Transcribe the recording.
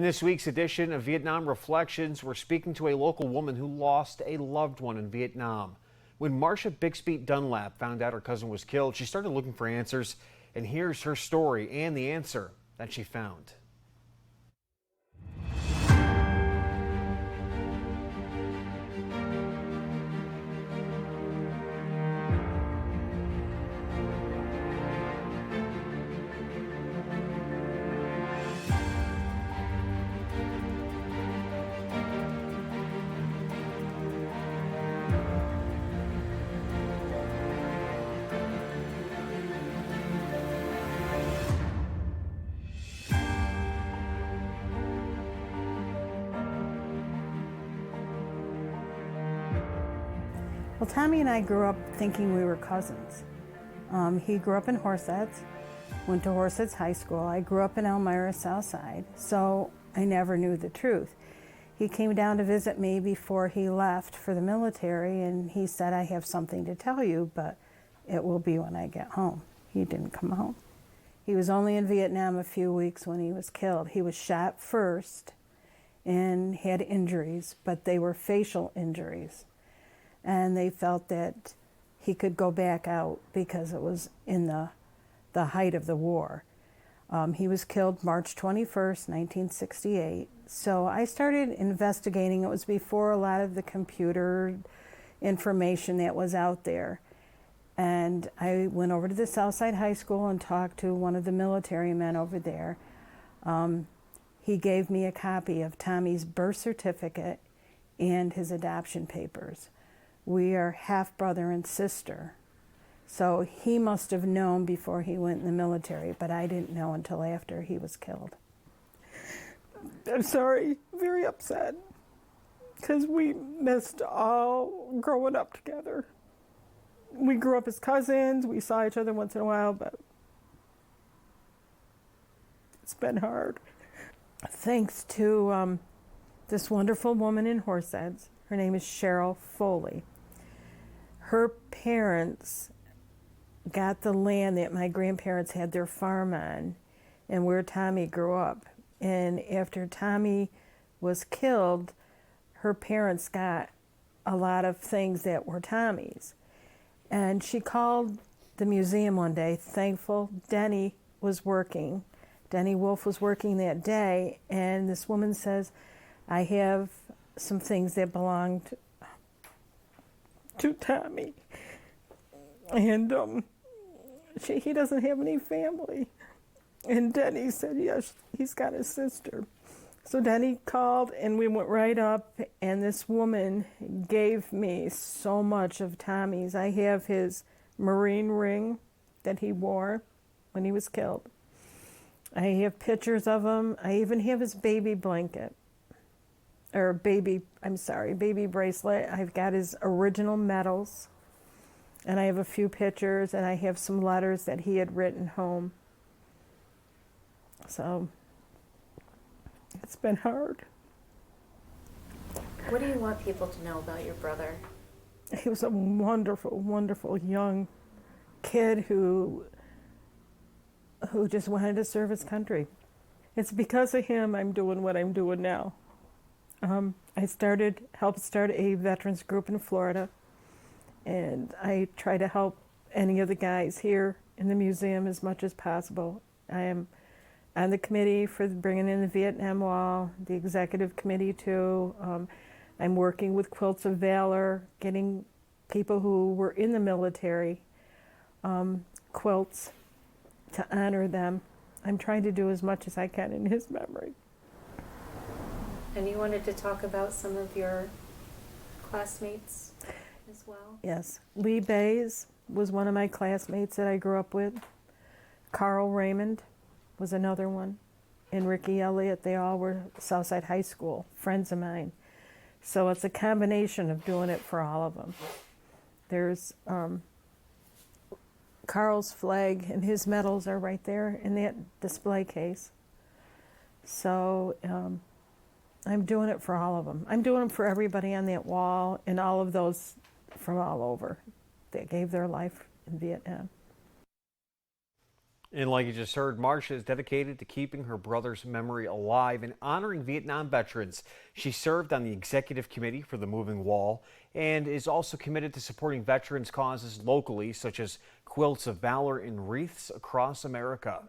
In this week's edition of Vietnam Reflections, we're speaking to a local woman who lost a loved one in Vietnam. When Marcia Bixby Dunlap found out her cousin was killed, she started looking for answers, and here's her story and the answer that she found. Well, Tommy and I grew up thinking we were cousins. He grew up in Horseheads, went to Horseheads High School. I grew up in Elmira, South Side, so I never knew the truth. He came down to visit me before he left for the military, and he said, "I have something to tell you, but it will be when I get home." He didn't come home. He was only in Vietnam a few weeks when he was killed. He was shot first and had injuries, but they were facial injuries. And they felt that he could go back out because it was in the height of the war. He was killed March 21st, 1968. So I started investigating. It was before a lot of the computer information that was out there. And I went over to the Southside High School and talked to one of the military men over there. He gave me a copy of Tommy's birth certificate and his adoption papers. We are half brother and sister. So he must have known before he went in the military, but I didn't know until after he was killed. I'm sorry, very upset, because we missed all growing up together. We grew up as cousins, we saw each other once in a while, but it's been hard. Thanks to this wonderful woman in Horseheads. Her name is Cheryl Foley. Her parents got the land that my grandparents had their farm on and where Tommy grew up. And after Tommy was killed, her parents got a lot of things that were Tommy's. And she called the museum one day, thankful Denny was working. Denny Wolf was working that day, and this woman says, "I have some things that belonged to Tommy, and he doesn't have any family." And Denny said, yes, he's got a sister. So Denny called, and we went right up, and this woman gave me so much of Tommy's. I have his Marine ring that he wore when he was killed. I have pictures of him. I even have his baby blanket. Or baby bracelet. I've got his original medals, and I have a few pictures, and I have some letters that he had written home. So it's been hard. What do you want people to know about your brother? He was a wonderful, wonderful young kid who just wanted to serve his country. It's because of him I'm doing what I'm doing now. I helped start a veterans group in Florida, and I try to help any of the guys here in the museum as much as possible. I am on the committee for bringing in the Vietnam Wall, the executive committee too. I'm working with Quilts of Valor, getting people who were in the military quilts to honor them. I'm trying to do as much as I can in his memory. And you wanted to talk about some of your classmates as well? Yes. Lee Bays was one of my classmates that I grew up with. Carl Raymond was another one. And Ricky Elliott, they all were Southside High School, friends of mine. So it's a combination of doing it for all of them. There's Carl's flag and his medals are right there in that display case. So I'm doing it for all of them. I'm doing them for everybody on that wall and all of those from all over that gave their life in Vietnam. And like you just heard, Marcia is dedicated to keeping her brother's memory alive and honoring Vietnam veterans. She served on the executive committee for the Moving Wall and is also committed to supporting veterans' causes locally, such as Quilts of Valor and wreaths across America.